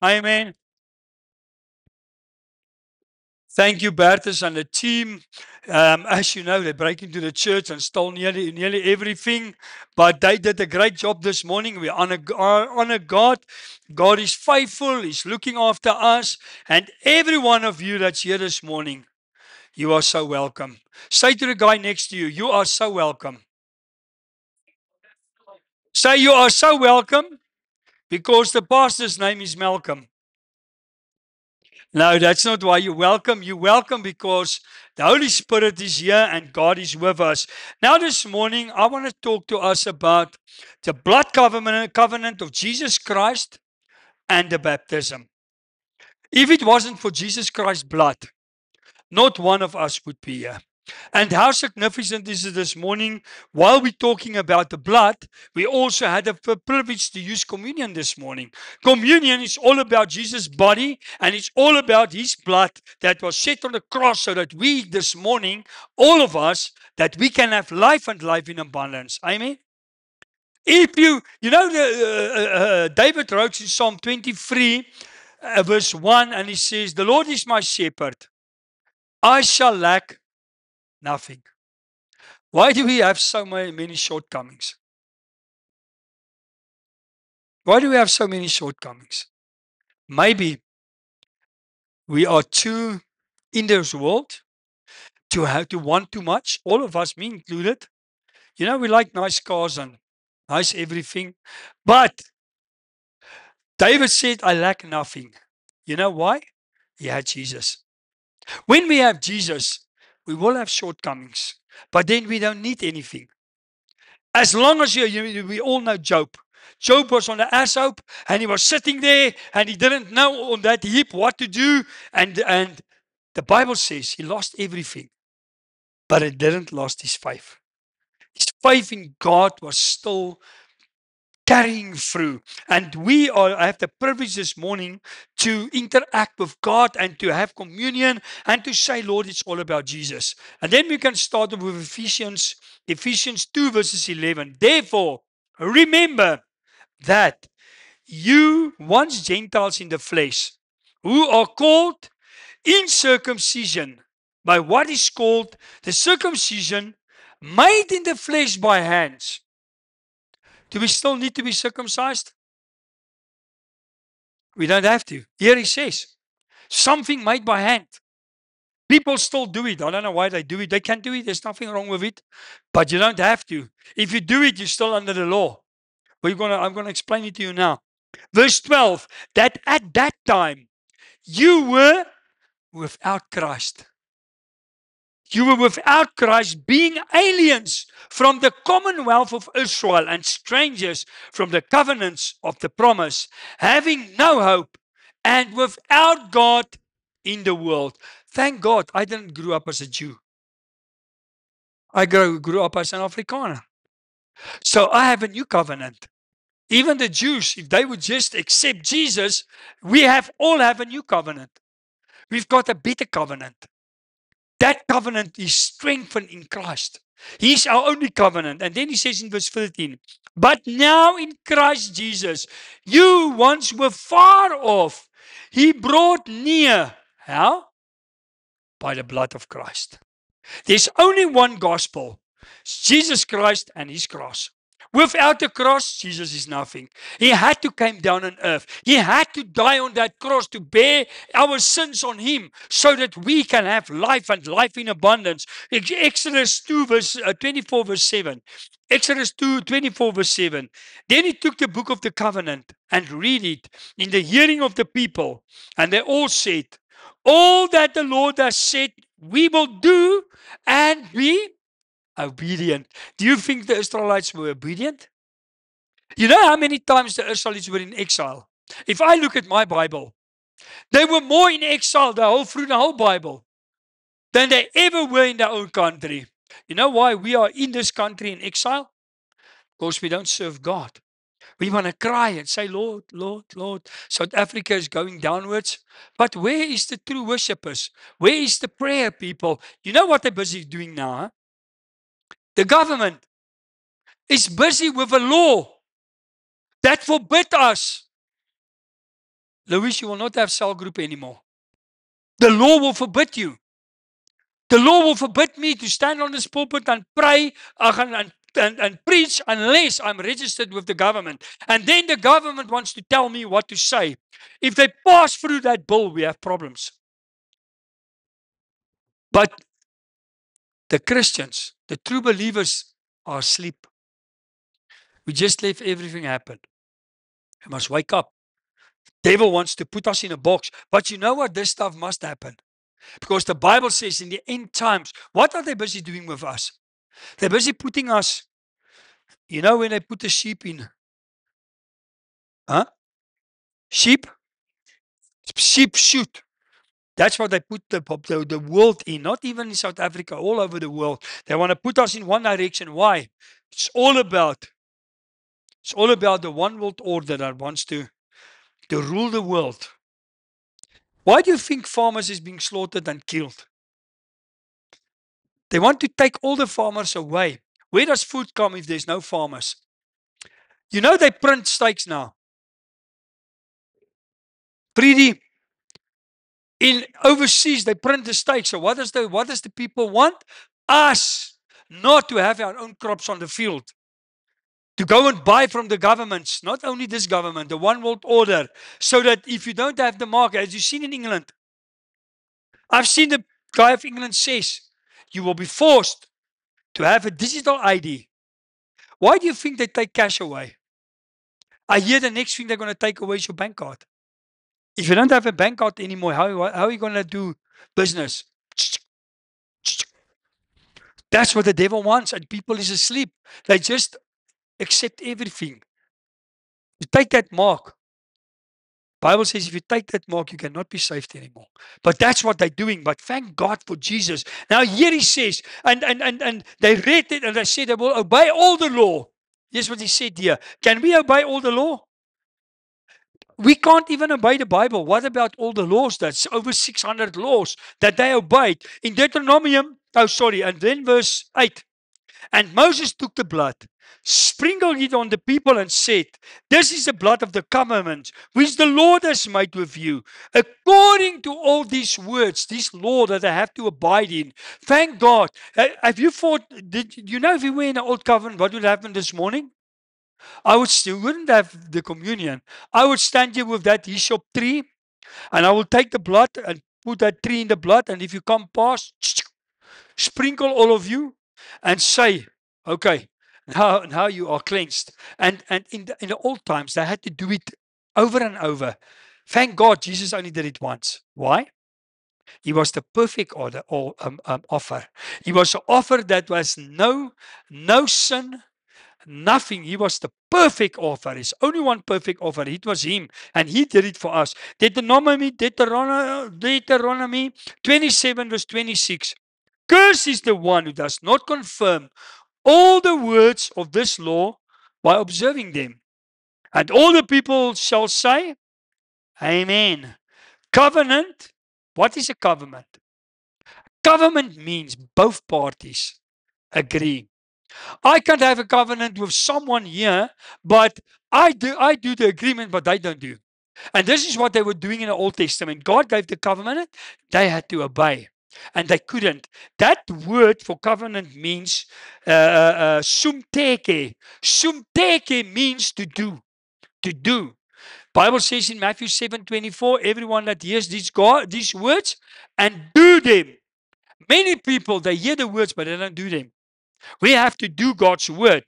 Amen. Thank you, Bertus and the team. As you know, they break into the church and stole nearly everything, but they did a great job this morning. We honor God. God is faithful. He's looking after us. And every one of you that's here this morning, you are so welcome. Say to the guy next to you, you are so welcome. Say, you are so welcome because the pastor's name is Malcolm. No, that's not why you're welcome. You're welcome because the Holy Spirit is here and God is with us. Now, this morning, I want to talk to us about the blood covenant of Jesus Christ and the baptism. If it wasn't for Jesus Christ's blood, not one of us would be here. And how significant is it this morning? While we're talking about the blood, we also had the privilege to use communion this morning. Communion is all about Jesus' body and it's all about his blood that was shed on the cross so that we this morning, all of us, that we can have life and life in abundance. Amen. If David wrote in Psalm 23, verse 1, and he says, "The Lord is my shepherd, I shall lack nothing." Why do we have so many shortcomings? Why do we have so many shortcomings? Maybe we are too in this world to have to want too much. All of us, me included. We like nice cars and nice everything. But David said, I lack nothing. You know why? He had Jesus. When we have Jesus, we will have shortcomings, but then we don't need anything. As long as we all know Job. Job was on the ashope and he was sitting there and he didn't know on that heap what to do. And the Bible says he lost everything, but it didn't lost his faith. His faith in God was still carrying through. And I have the privilege this morning to interact with God and to have communion and to say, Lord, it's all about Jesus. And then we can start with Ephesians 2, verses 11. Therefore, remember that you, once Gentiles in the flesh, who are called in circumcision by what is called the circumcision made in the flesh by hands. Do we still need to be circumcised? We don't have to. Here he says, something made by hand. People still do it. I don't know why they do it. They can do it. There's nothing wrong with it. But you don't have to. If you do it, you're still under the law. I'm going to explain it to you now. Verse 12, that at that time you were without Christ. You were without Christ, being aliens from the commonwealth of Israel and strangers from the covenants of the promise, having no hope and without God in the world. Thank God I didn't grow up as a Jew. I grew up as an Afrikaner. So I have a new covenant. Even the Jews, if they would just accept Jesus, we all have a new covenant. We've got a better covenant. That covenant is strengthened in Christ. He's our only covenant. And then he says in verse 13, but now in Christ Jesus, you once were far off. He brought near. How? By the blood of Christ. There's only one gospel. It's Jesus Christ and his cross. Without the cross, Jesus is nothing. He had to come down on earth. He had to die on that cross to bear our sins on him so that we can have life and life in abundance. Exodus 2 verse 24 verse 7. Exodus 2, 24 verse 7. Then he took the book of the covenant and read it in the hearing of the people. And they all said, all that the Lord has said, we will do and be obedient. Do you think the Israelites were obedient? You know how many times the Israelites were in exile? If I look at my Bible, they were more in exile through the whole Bible than they ever were in their own country. You know why we are in this country in exile? Because we don't serve God. We want to cry and say, Lord, Lord, Lord. South Africa is going downwards. But where is the true worshippers? Where is the prayer people? You know what they're busy doing now? Huh? The government is busy with a law that forbid us Louis, you will not have cell group anymore. The law will forbid you. The law will forbid me to stand on this pulpit and pray and preach unless I'm registered with the government. And then the government wants to tell me what to say. If they pass through that bill, we have problems. But the Christians, the true believers, are asleep. We just let everything happen. We must wake up. Devil wants to put us in a box. But you know what? This stuff must happen. Because the Bible says in the end times, what are they busy doing with us? They're busy putting us, you know, when they put the sheep in, huh? Sheep shoot. That's what they put the world in, not even in South Africa, all over the world. They want to put us in one direction. Why? It's all about the one world order that wants to rule the world. Why do you think farmers is being slaughtered and killed? They want to take all the farmers away. Where does food come if there's no farmers? You know they print steaks now. Pretty in overseas they print the steaks. So what does the people want? Us not to have our own crops on the field. To go and buy from the governments, not only this government, the one world order, so that if you don't have the mark, as you've seen in England, I've seen the guy of England says, you will be forced to have a digital ID. Why do you think they take cash away? I hear the next thing they're going to take away is your bank card. If you don't have a bank card anymore, how are you going to do business? That's what the devil wants, and people is asleep. They just accept everything. You take that mark. Bible says if you take that mark, you cannot be saved anymore. But that's what they're doing. But thank God for Jesus. Now here he says, and they read it and they said they will obey all the law. Here's what he said here. Can we obey all the law? We can't even obey the Bible. What about all the laws? That's over 600 laws that they obeyed. In Deuteronomy, and then verse 8. And Moses took the blood, sprinkled it on the people, and said, this is the blood of the covenant, which the Lord has made with you. According to all these words, this law that I have to abide in. Thank God. Have you thought, did you know if we were in the old covenant, what would happen this morning? I wouldn't have the communion. I would stand here with that hyssop tree, and I will take the blood and put that tree in the blood, and if you come past, sprinkle all of you, and say, okay, now you are cleansed. And in the old times, they had to do it over and over. Thank God Jesus only did it once. Why? He was the perfect offer. He was an offer that was no sin, nothing. He was the perfect offer. There's only one perfect offer. It was him. And he did it for us. Deuteronomy 27 verse 26. Cursed is the one who does not confirm all the words of this law by observing them. And all the people shall say, Amen. Covenant. What is a covenant? Covenant means both parties agree. I can't have a covenant with someone here, but I do the agreement, but they don't do. And this is what they were doing in the Old Testament. God gave the covenant, they had to obey. And they couldn't. That word for covenant means sumteke. Sumteke means to do. To do. Bible says in Matthew 7:24, everyone that hears these words and do them. Many people, they hear the words, but they don't do them. We have to do God's word.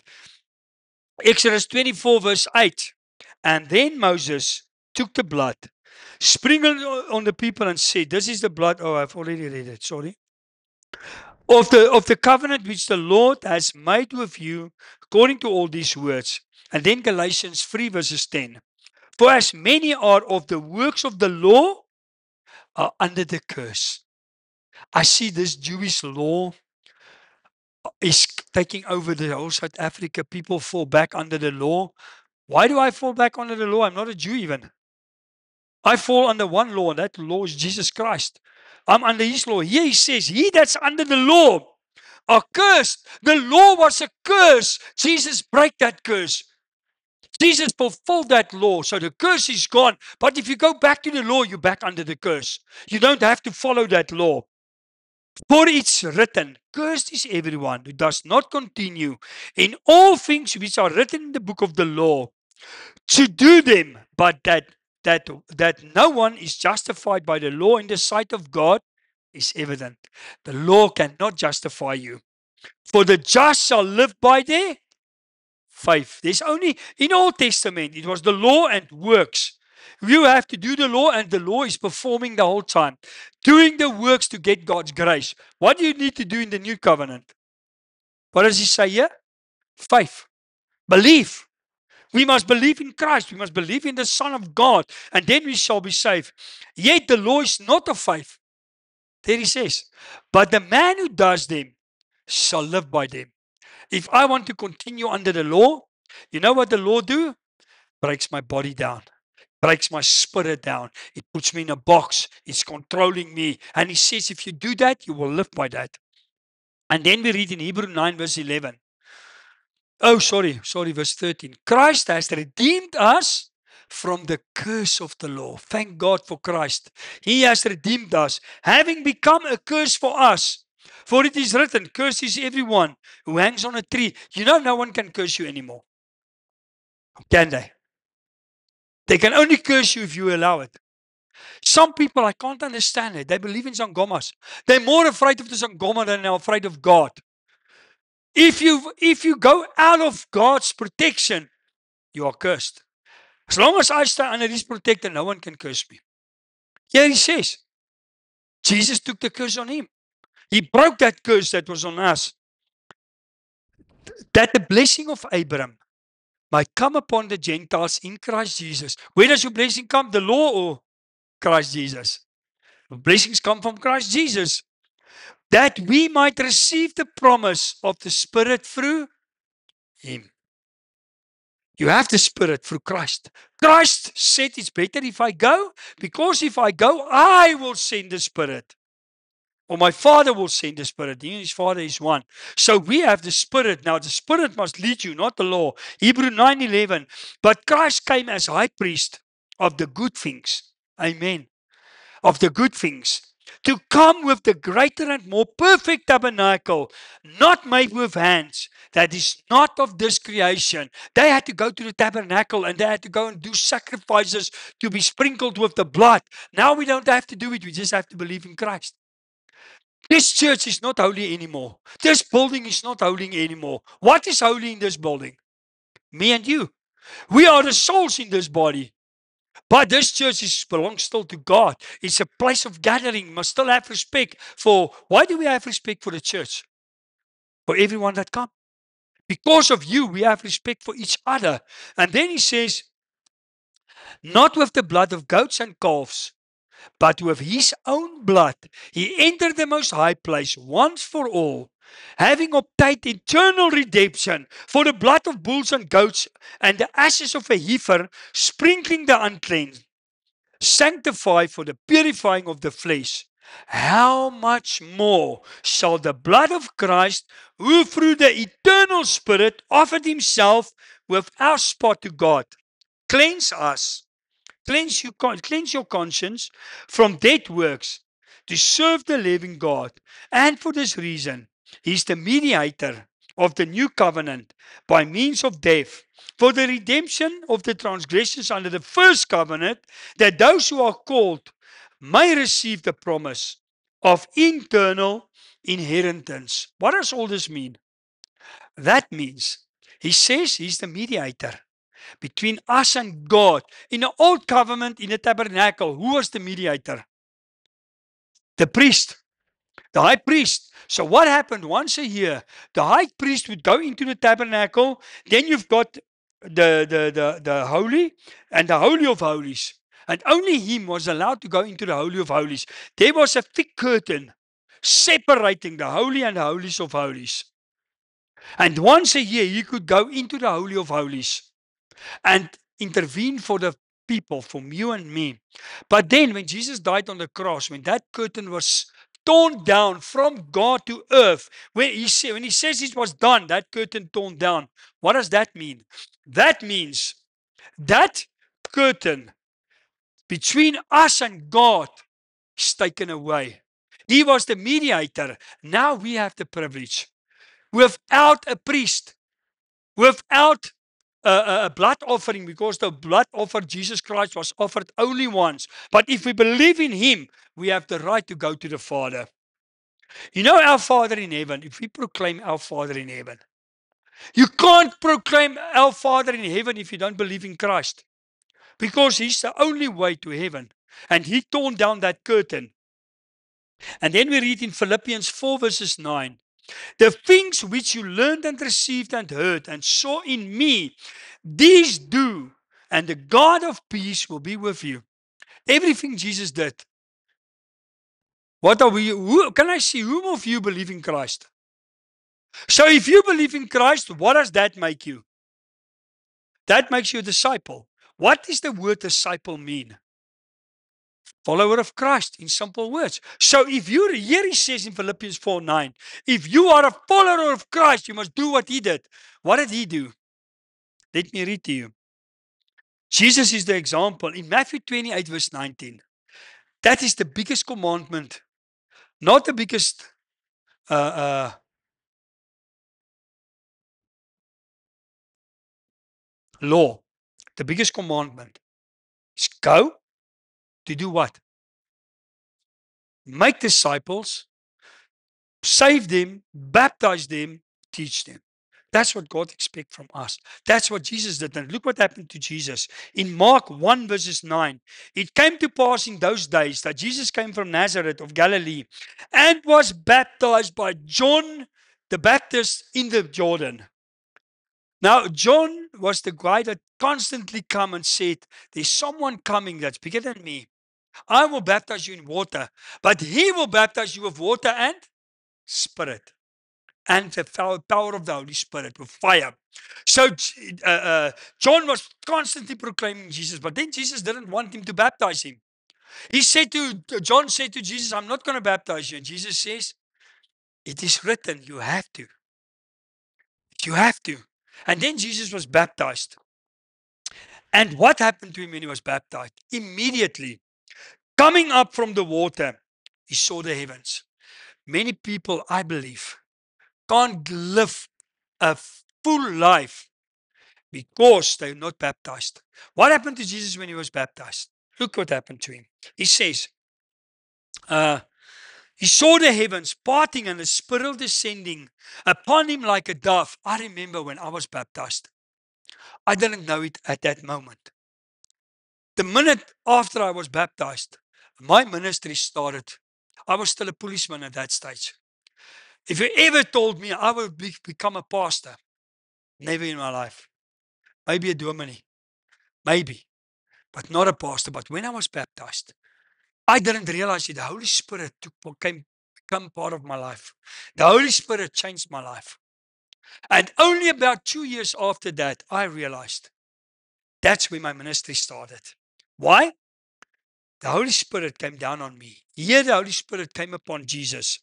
Exodus 24 verse 8. And then Moses took the blood, sprinkled on the people, and said, this is the blood. Oh, I've already read it. Sorry. Of the covenant which the Lord has made with you, according to all these words. And then Galatians 3 verses 10. For as many are of the works of the law are under the curse. I see this Jewish law is taking over the whole South Africa. People fall back under the law. Why do I fall back under the law? I'm not a Jew even. I fall under one law, and that law is Jesus Christ. I'm under his law. Here he says, he that's under the law are cursed. The law was a curse. Jesus break that curse. Jesus fulfilled that law, so the curse is gone. But if you go back to the law, you're back under the curse. You don't have to follow that law. For it's written, cursed is everyone who does not continue in all things which are written in the book of the law to do them, but that no one is justified by the law in the sight of God is evident. The law cannot justify you. For the just shall live by their faith. There's only in Old Testament, it was the law and works. You have to do the law, and the law is performing the whole time, doing the works to get God's grace. What do you need to do in the new covenant? What does he say here? Faith. Believe. We must believe in Christ. We must believe in the Son of God, and then we shall be saved. Yet the law is not of faith. There he says, but the man who does them shall live by them. If I want to continue under the law, you know what the law do? Breaks my body down, breaks my spirit down. It puts me in a box. It's controlling me. And he says, if you do that, you will live by that. And then we read in Hebrew 9, verse 11. Oh, sorry, verse 13. Christ has redeemed us from the curse of the law. Thank God for Christ. He has redeemed us, having become a curse for us. For it is written, cursed is everyone who hangs on a tree. You know, no one can curse you anymore. Can they? They can only curse you if you allow it. Some people, I can't understand it. They believe in Sangomas. They're more afraid of the Sangoma than they're afraid of God. If you go out of God's protection, you are cursed. As long as I stay under His protection, no one can curse me. Here he says, Jesus took the curse on Him. He broke that curse that was on us. That the blessing of Abraham might come upon the Gentiles in Christ Jesus. Where does your blessing come? The law or Christ Jesus? The blessings come from Christ Jesus. That we might receive the promise of the Spirit through Him. You have the Spirit through Christ. Christ said it's better if I go, because if I go, I will send the Spirit. Or my Father will send the Spirit. He and His Father is one. So we have the Spirit. Now the Spirit must lead you, not the law. Hebrew 9:11. But Christ came as high priest of the good things. Amen. Of the good things. To come with the greater and more perfect tabernacle, not made with hands, that is not of this creation. They had to go to the tabernacle and they had to go and do sacrifices to be sprinkled with the blood. Now we don't have to do it. We just have to believe in Christ. This church is not holy anymore. This building is not holy anymore. What is holy in this building? Me and you. We are the souls in this body. But this church belongs still to God. It's a place of gathering. We must still have respect for. Why do we have respect for the church? For everyone that comes. Because of you, we have respect for each other. And then he says, not with the blood of goats and calves, but with his own blood, he entered the most high place once for all, having obtained eternal redemption for the blood of bulls and goats and the ashes of a heifer, sprinkling the unclean, sanctify for the purifying of the flesh. How much more shall the blood of Christ, who through the eternal Spirit offered himself without spot to God, cleanse us? Cleanse your conscience from dead works to serve the living God. And for this reason, He is the mediator of the new covenant by means of death, for the redemption of the transgressions under the first covenant, that those who are called may receive the promise of eternal inheritance. What does all this mean? That means He says He's the mediator between us and God. In the old covenant, in the tabernacle, who was the mediator? The priest, the high priest. So what happened once a year? The high priest would go into the tabernacle. Then you've got the holy and the holy of holies. And only him was allowed to go into the holy of holies. There was a thick curtain separating the holy and the holies of holies. And once a year, he could go into the holy of holies and intervene for the people, from you and me. But then when Jesus died on the cross, when that curtain was torn down from God to earth, when he says it was done, that curtain torn down, what does that mean? That means That curtain between us and God is taken away. He was the mediator. Now we have the privilege. Without a priest, without a blood offering, because the blood offered Jesus Christ was offered only once. But if we believe in Him, we have the right to go to the Father. You know, our Father in heaven, if we proclaim our Father in heaven, you can't proclaim our Father in heaven if you don't believe in Christ, because He's the only way to heaven. And He torn down that curtain. And then we read in Philippians 4, verses 9. The things which you learned and received and heard and saw in me, these do, and the God of peace will be with you. Everything Jesus did. What are we? Can I see whom of you believe in Christ? So if you believe in Christ, what does that make you? That makes you a disciple. What does the word disciple mean? Follower of Christ, in simple words. So if you, here he says in Philippians 4:9, if you are a follower of Christ, you must do what he did. What did he do? Let me read to you. Jesus is the example in Matthew 28, verse 19. That is the biggest commandment, not the biggest law. The biggest commandment is go to do what? Make disciples, save them, baptize them, teach them. That's what God expects from us. That's what Jesus did. And look what happened to Jesus. In Mark 1, verses 9, it came to pass in those days that Jesus came from Nazareth of Galilee and was baptized by John the Baptist in the Jordan. Now, John was the guy that constantly come and said, there's someone coming that's bigger than me. I will baptize you in water, but he will baptize you with water and Spirit, and the power of the Holy Spirit, with fire. So John was constantly proclaiming Jesus, but then Jesus didn't want him to baptize him. John said to Jesus, I'm not going to baptize you. And Jesus says, it is written, you have to. You have to. And then Jesus was baptized. And what happened to him when he was baptized? Immediately, coming up from the water, he saw the heavens. Many people, I believe, can't live a full life because they're not baptized. What happened to Jesus when he was baptized? Look what happened to him. He says, he saw the heavens parting and the Spirit descending upon him like a dove. I remember when I was baptized. I didn't know it at that moment. The minute after I was baptized, my ministry started. I was still a policeman at that stage. If you ever told me I would become a pastor, never in my life. Maybe a dominee, maybe, but not a pastor. But when I was baptized, I didn't realize it. The Holy Spirit become part of my life. The Holy Spirit changed my life. And only about 2 years after that, I realized that's where my ministry started. Why? The Holy Spirit came down on me. Here the Holy Spirit came upon Jesus.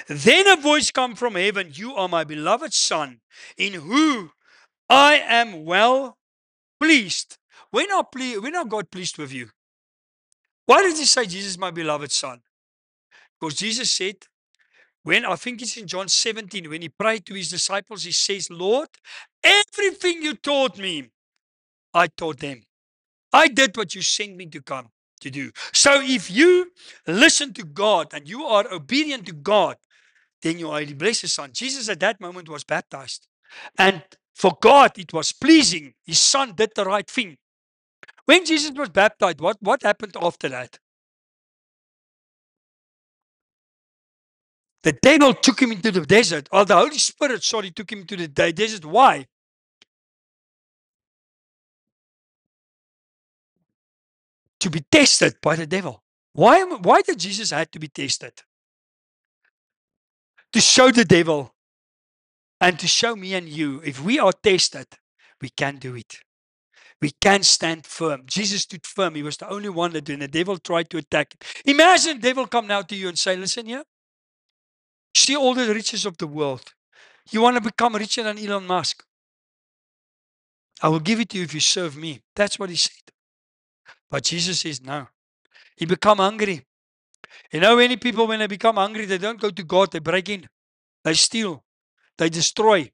Then a voice came from heaven, you are my beloved Son, in whom I am well pleased. When are God pleased with you? Why did he say Jesus is my beloved Son? Because Jesus said, when I think it's in John 17, when he prayed to his disciples, he says, Lord, everything you taught me, I taught them. I did what you sent me to come to do. So if you listen to God and you are obedient to God, then you are the blessed Son. Jesus at that moment was baptized. And for God, it was pleasing. His Son did the right thing. When Jesus was baptized, what happened after that? The devil took him into the desert. Or the Holy Spirit, took him to the desert. Why? To be tested by the devil. Why did Jesus have to be tested? To show the devil and to show me and you, if we are tested, we can do it. We can stand firm. Jesus stood firm. He was the only one that when the devil tried to attack him. Imagine the devil come now to you and say, listen here, see all the riches of the world. You want to become richer than Elon Musk. I will give it to you if you serve me. That's what he said. But Jesus says, no. He become hungry. You know, many people, when they become hungry, they don't go to God. They break in. They steal. They destroy.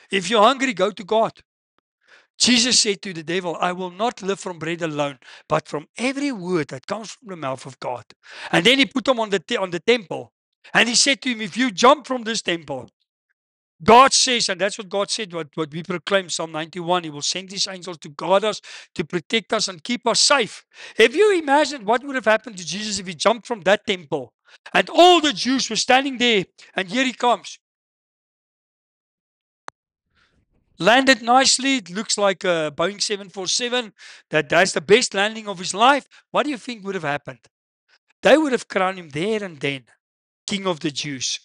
If you're hungry, go to God. Jesus said to the devil, I will not live from bread alone, but from every word that comes from the mouth of God. And then he put him on the temple. And he said to him, if you jump from this temple, God says, and that's what God said, what we proclaim, Psalm 91, He will send His angels to guard us, to protect us, and keep us safe. Have you imagined what would have happened to Jesus if He jumped from that temple and all the Jews were standing there, and here He comes? Landed nicely. It looks like a Boeing 747. That's the best landing of his life. What do you think would have happened? They would have crowned him there and then King of the Jews.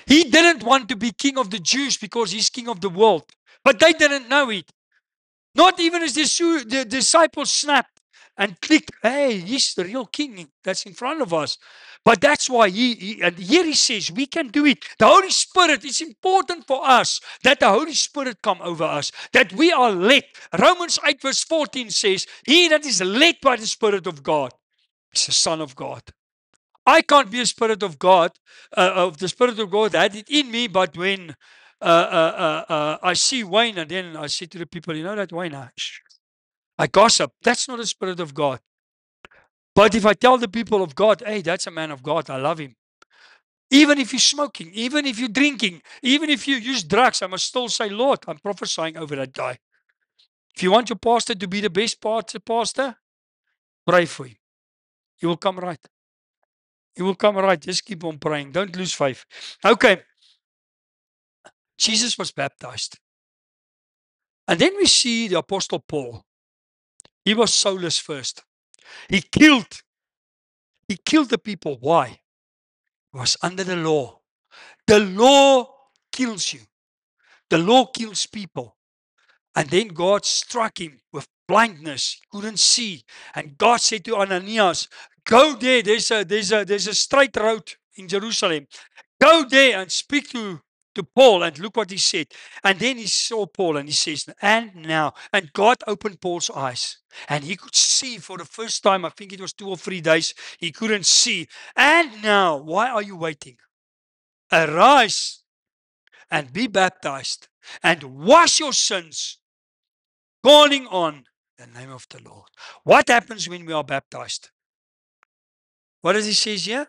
He didn't want to be King of the Jews because he's King of the world. But they didn't know it. Not even as the disciples snapped and clicked, hey, he's the real king that's in front of us. But that's why and here he says, we can do it. The Holy Spirit, it's important for us that the Holy Spirit come over us, that we are led. Romans 8 verse 14 says, he that is led by the Spirit of God is the Son of God. I can't be a Spirit of God, of the Spirit of God had it in me, but when I see Wayne, and then I say to the people, you know that Wayne, I gossip. That's not a Spirit of God. But if I tell the people of God, hey, that's a man of God, I love him. Even if you're smoking, even if you're drinking, even if you use drugs, I must still say, Lord, I'm prophesying over that guy. If you want your pastor to be the best pastor, pray for him. He will come right. He will come right. Just keep on praying. Don't lose faith. Okay. Jesus was baptized. And then we see the Apostle Paul. He was soulless first. He killed the people. Why? He was under the law. The law kills you. The law kills people. And then God struck him with blindness. He couldn't see. And God said to Ananias, go there. There's a straight road in Jerusalem. Go there and speak to Paul, and look what he said. And then he saw Paul and he says, and now, and God opened Paul's eyes and he could see for the first time. I think it was 2 or 3 days. He couldn't see. And now, why are you waiting? Arise and be baptized and wash your sins, calling on the name of the Lord. What happens when we are baptized? What does he say here?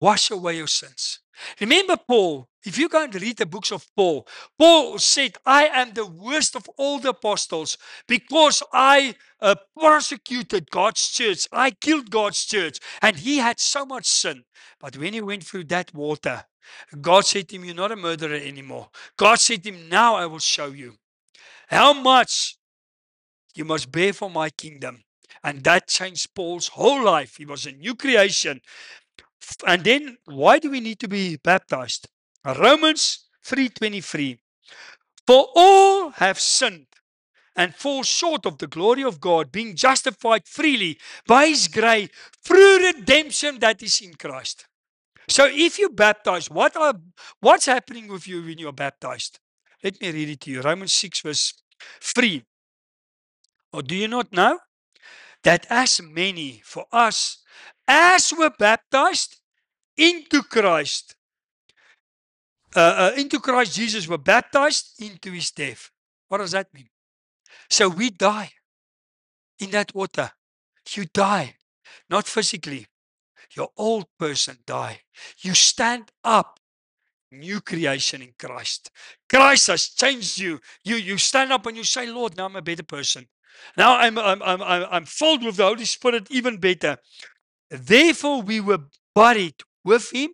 Wash away your sins. Remember Paul, if you go and read the books of Paul, Paul said, I am the worst of all the apostles because I persecuted God's church. I killed God's church. And he had so much sin. But when he went through that water, God said to him, you're not a murderer anymore. God said to him, now I will show you how much you must bear for my kingdom. And that changed Paul's whole life. He was a new creation. And then, why do we need to be baptized? Romans 3:23. For all have sinned and fall short of the glory of God, being justified freely by His grace through redemption that is in Christ. So if you baptize, what's happening with you when you're baptized? Let me read it to you. Romans 6 verse 3. Or do you not know that as many for us as were baptized into Christ Jesus were baptized into his death. What does that mean? So we die in that water. You die, not physically. Your old person die. You stand up, new creation in Christ. Christ has changed you. You stand up and you say, Lord, now I'm a better person. Now I'm filled with the Holy Spirit even better. Therefore we were buried with him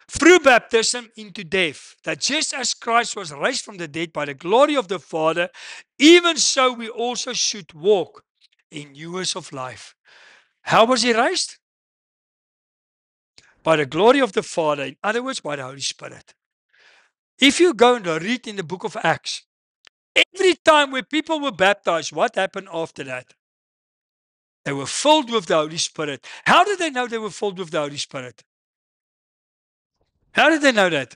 through baptism into death, that just as Christ was raised from the dead by the glory of the Father, even so we also should walk in newness of life. How was he raised? By the glory of the Father, in other words, by the Holy Spirit. If you go and read in the book of Acts, every time where people were baptized, what happened after that? They were filled with the Holy Spirit. How did they know they were filled with the Holy Spirit? How did they know that?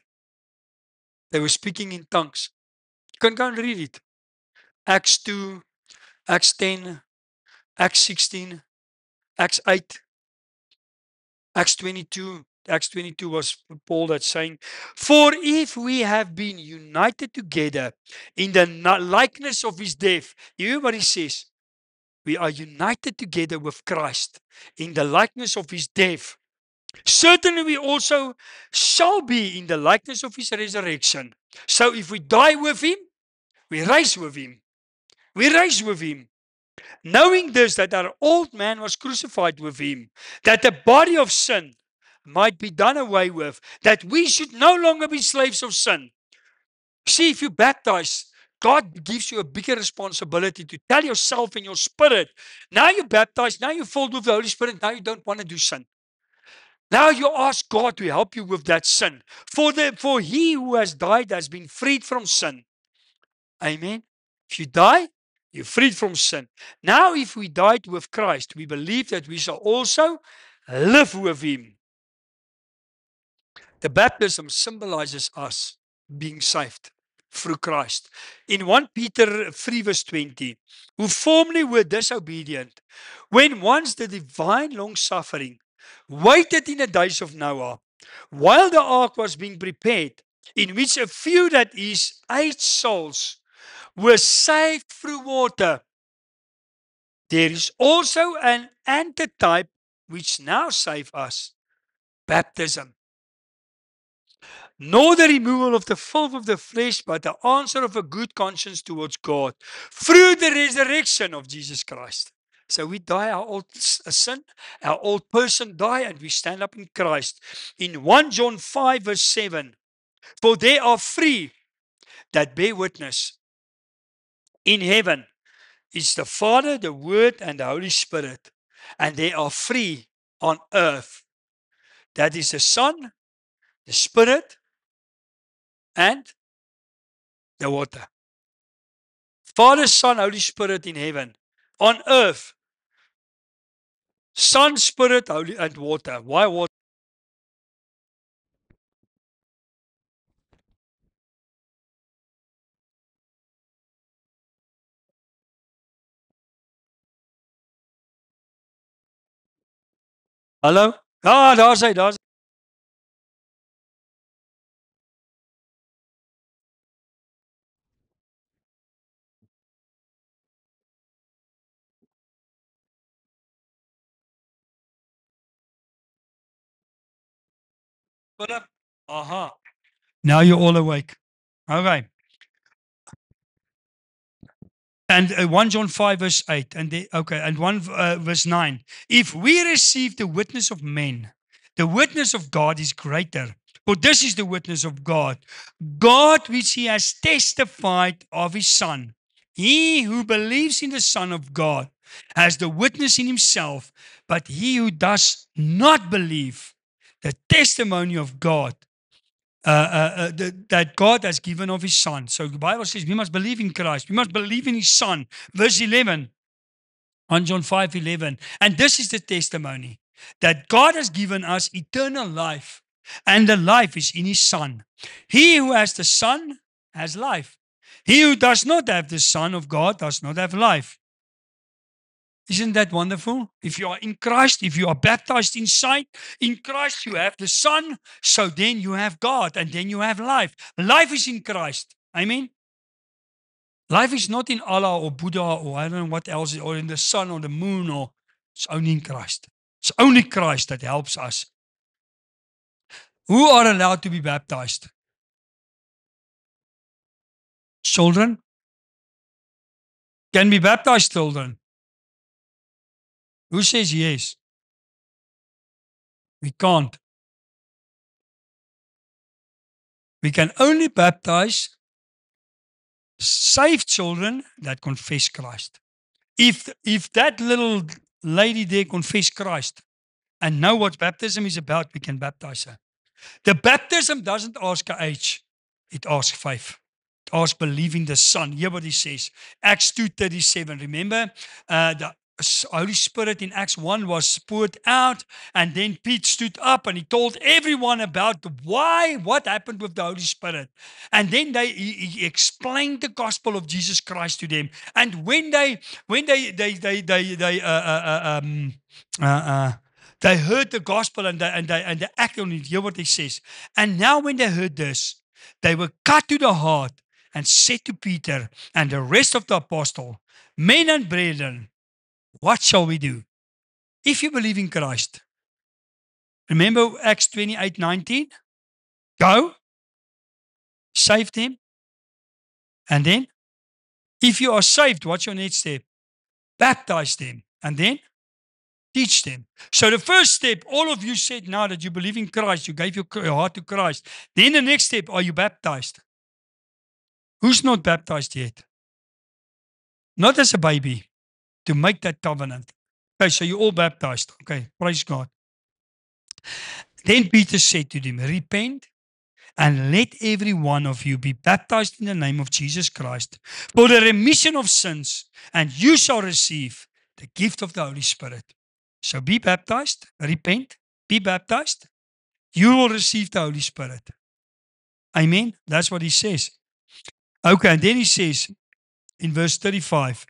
They were speaking in tongues. You can go and read it. Acts 2, Acts 10, Acts 16, Acts 8, Acts 22. Acts 22 was Paul that's saying, "For if we have been united together in the likeness of his death," you hear what he says? We are united together with Christ in the likeness of his death. Certainly, we also shall be in the likeness of his resurrection. So, if we die with him, we rise with him. We rise with him. Knowing this, that our old man was crucified with him, that the body of sin might be done away with, that we should no longer be slaves of sin. See, if you baptize, God gives you a bigger responsibility to tell yourself in your spirit, now you're baptized, now you're filled with the Holy Spirit, now you don't want to do sin. Now you ask God to help you with that sin. For he who has died has been freed from sin. Amen. If you die, you're freed from sin. Now, if we died with Christ, we believe that we shall also live with him. The baptism symbolizes us being saved through Christ. In 1 Peter 3 verse 20, who formerly were disobedient, when once the divine long suffering waited in the days of Noah, while the ark was being prepared, in which a few, that is, 8 souls, were saved through water. There is also an antitype which now saves us, baptism. Nor the removal of the filth of the flesh, but the answer of a good conscience towards God through the resurrection of Jesus Christ. So we die, our old sin, our old person die, and we stand up in Christ. In 1 John 5 verse 7, for there are 3 that bear witness in heaven. It's the Father, the Word, and the Holy Spirit. And there are 3 on earth. That is the Son, the Spirit, and the water. Father, Son, Holy Spirit in heaven. On earth, Son, Spirit, Holy, and water. Why water? Hallo? Ah, daar's hy, daar's Philip. Aha. Now you're all awake. Okay. And 1 John 5 verse 8, and 1 verse 9. If we receive the witness of men, the witness of God is greater. For this is the witness of God, God which he has testified of his Son. He who believes in the Son of God has the witness in himself, but he who does not believe the testimony of God, that God has given of his Son. So the Bible says we must believe in Christ. We must believe in his Son. Verse 11, on John 5:11. And this is the testimony, that God has given us eternal life, and the life is in his Son. He who has the Son has life. He who does not have the Son of God does not have life. Isn't that wonderful? If you are in Christ, if you are baptized inside, in Christ, you have the Son, so then you have God, and then you have life. Life is in Christ. Amen? Life is not in Allah or Buddha or I don't know what else, or in the sun or the moon, or it's only in Christ. It's only Christ that helps us. Who are allowed to be baptized? Children? Can be baptized children? Who says yes? We can't. We can only baptize saved children that confess Christ. If that little lady there confess Christ and know what baptism is about, we can baptize her. The baptism doesn't ask her age. It asks faith. It asks believing the Son. Hear what he says. Acts 2:37. Remember, Holy Spirit in Acts 1 was poured out, and then Pete stood up and he told everyone about what happened with the Holy Spirit. And then he explained the gospel of Jesus Christ to them. And when they heard the gospel and they acted on it, hear what he says. And now when they heard this, they were cut to the heart and said to Peter and the rest of the apostle, men and brethren, what shall we do? If you believe in Christ, remember Acts 28:19? Go, save them, and then, if you are saved, what's your next step? Baptize them, and then teach them. So the first step, all of you said now that you believe in Christ, you gave your heart to Christ. Then the next step, are you baptized? Who's not baptized yet? Not as a baby, to make that covenant. Okay, so you're all baptized. Okay, praise God. Then Peter said to them, repent and let every one of you be baptized in the name of Jesus Christ for the remission of sins, and you shall receive the gift of the Holy Spirit. So be baptized, repent, be baptized. You will receive the Holy Spirit. Amen. That's what he says. Okay, and then he says in verse 35.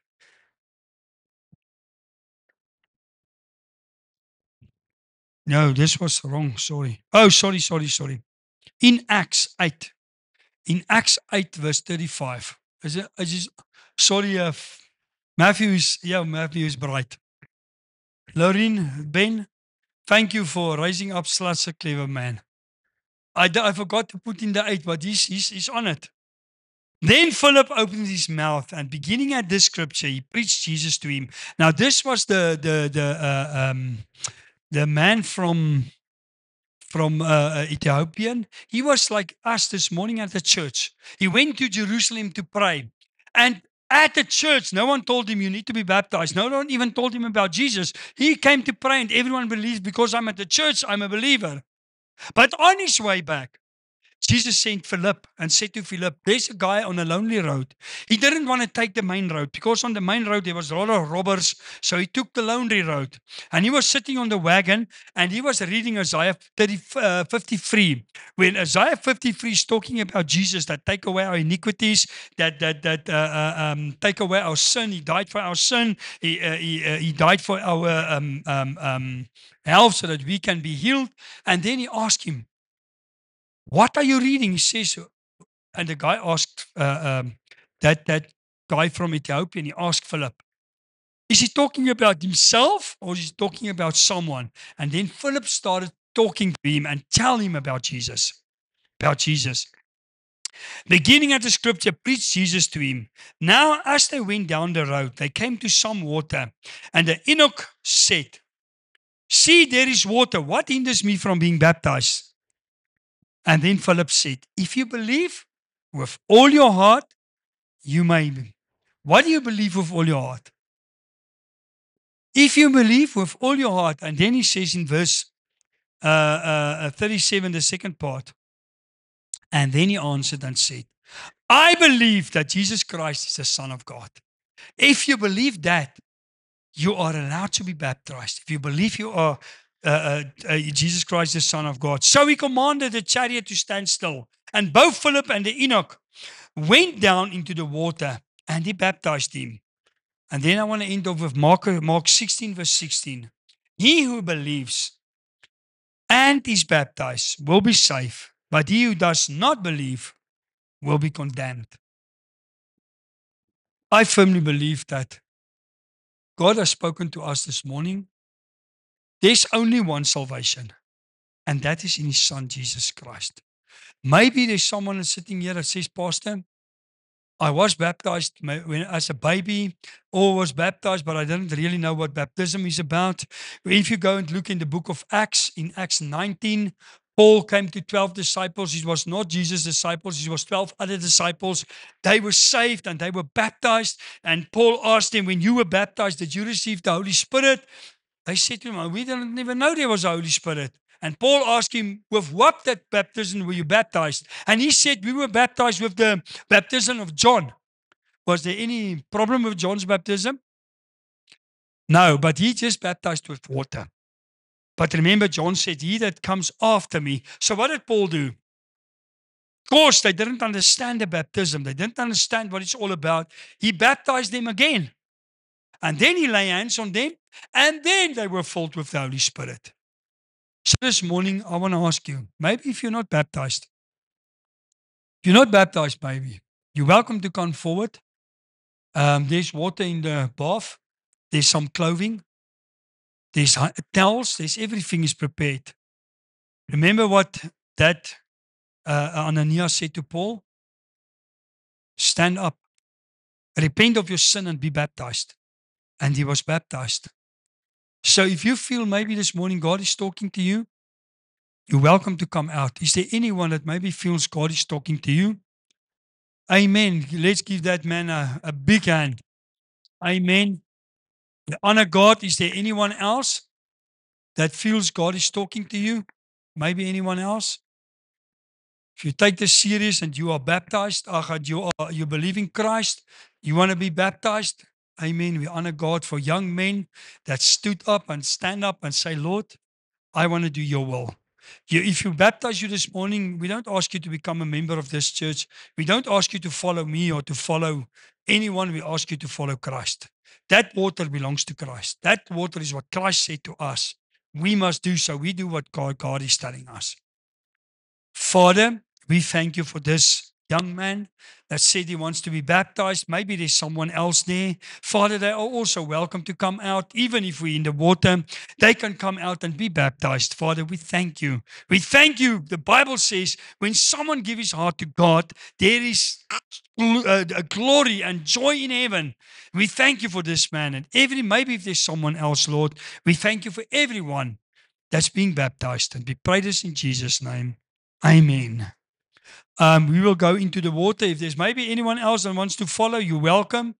No, this was wrong. Sorry. Oh, sorry. In Acts 8. In Acts 8, verse 35. Sorry, Matthew is bright. Lauren, Ben, thank you for raising up such a clever man. I forgot to put in the 8, but he's on it. Then Philip opened his mouth, and beginning at this scripture, he preached Jesus to him. Now, this was the man from Ethiopian. He was like us this morning at the church. He went to Jerusalem to pray. And at the church, no one told him you need to be baptized. No one even told him about Jesus. He came to pray and everyone believes because I'm at the church, I'm a believer. But on his way back, Jesus sent Philip and said to Philip, there's a guy on a lonely road. He didn't want to take the main road because on the main road there was a lot of robbers. So he took the lonely road. And he was sitting on the wagon and he was reading Isaiah 53. When Isaiah 53 is talking about Jesus that take away our iniquities, that take away our sin. He died for our sin. He died for our health so that we can be healed. And then he asked him, what are you reading? He says, and the guy asked, that guy from Ethiopia, and he asked Philip, is he talking about himself or is he talking about someone? And then Philip started talking to him and tell him about Jesus. Beginning at the scripture, preached Jesus to him. Now, as they went down the road, they came to some water, and the eunuch said, see, there is water. What hinders me from being baptized? And then Philip said, if you believe with all your heart, you may. What do you believe with all your heart? If you believe with all your heart, and then he says in verse 37, the second part, and then he answered and said, I believe that Jesus Christ is the Son of God. If you believe that, you are allowed to be baptized. If you believe you are Jesus Christ, the Son of God. So he commanded the chariot to stand still. And both Philip and the eunuch went down into the water and he baptized him. And then I want to end off with Mark 16, verse 16. He who believes and is baptized will be saved, but he who does not believe will be condemned. I firmly believe that God has spoken to us this morning. There's only one salvation, and that is in His Son, Jesus Christ. Maybe there's someone sitting here that says, Pastor, I was baptized as a baby, or was baptized, but I didn't really know what baptism is about. If you go and look in the book of Acts, in Acts 19, Paul came to 12 disciples. It was not Jesus' disciples. It was 12 other disciples. They were saved and they were baptized. And Paul asked them, when you were baptized, did you receive the Holy Spirit? They said to him, we didn't even know there was a Holy Spirit. And Paul asked him, with what that baptism were you baptized? And he said, we were baptized with the baptism of John. Was there any problem with John's baptism? No, but he just baptized with water. But remember, John said, he that comes after me. So what did Paul do? Of course, they didn't understand the baptism. They didn't understand what it's all about. He baptized them again. And then he lay hands on them. And then they were filled with the Holy Spirit. So this morning, I want to ask you, maybe if you're not baptized, maybe, you're welcome to come forward. There's water in the bath. There's some clothing. There's towels. There's everything is prepared. Remember what that Ananias said to Paul? Stand up, repent of your sin and be baptized. And he was baptized. So if you feel maybe this morning God is talking to you, you're welcome to come out. Is there anyone that maybe feels God is talking to you? Amen. Let's give that man a big hand. Amen. Honor God. Is there anyone else that feels God is talking to you? Maybe anyone else? If you take this serious and you are baptized, you believe in Christ, you want to be baptized, amen. We honor God for young men that stood up and stand up and say, Lord, I want to do your will. If you baptize you this morning, we don't ask you to become a member of this church. We don't ask you to follow me or to follow anyone. We ask you to follow Christ. That water belongs to Christ. That water is what Christ said to us. We must do so. We do what God is telling us. Father, we thank you for this young man that said he wants to be baptized. Maybe there's someone else there. Father, they are also welcome to come out. Even if we're in the water, they can come out and be baptized. Father, we thank you. We thank you. The Bible says when someone gives his heart to God, there is a glory and joy in heaven. We thank you for this man. And maybe if there's someone else, Lord, we thank you for everyone that's being baptized. And we pray this in Jesus' name. Amen. We will go into the water. If there's maybe anyone else that wants to follow, you're welcome.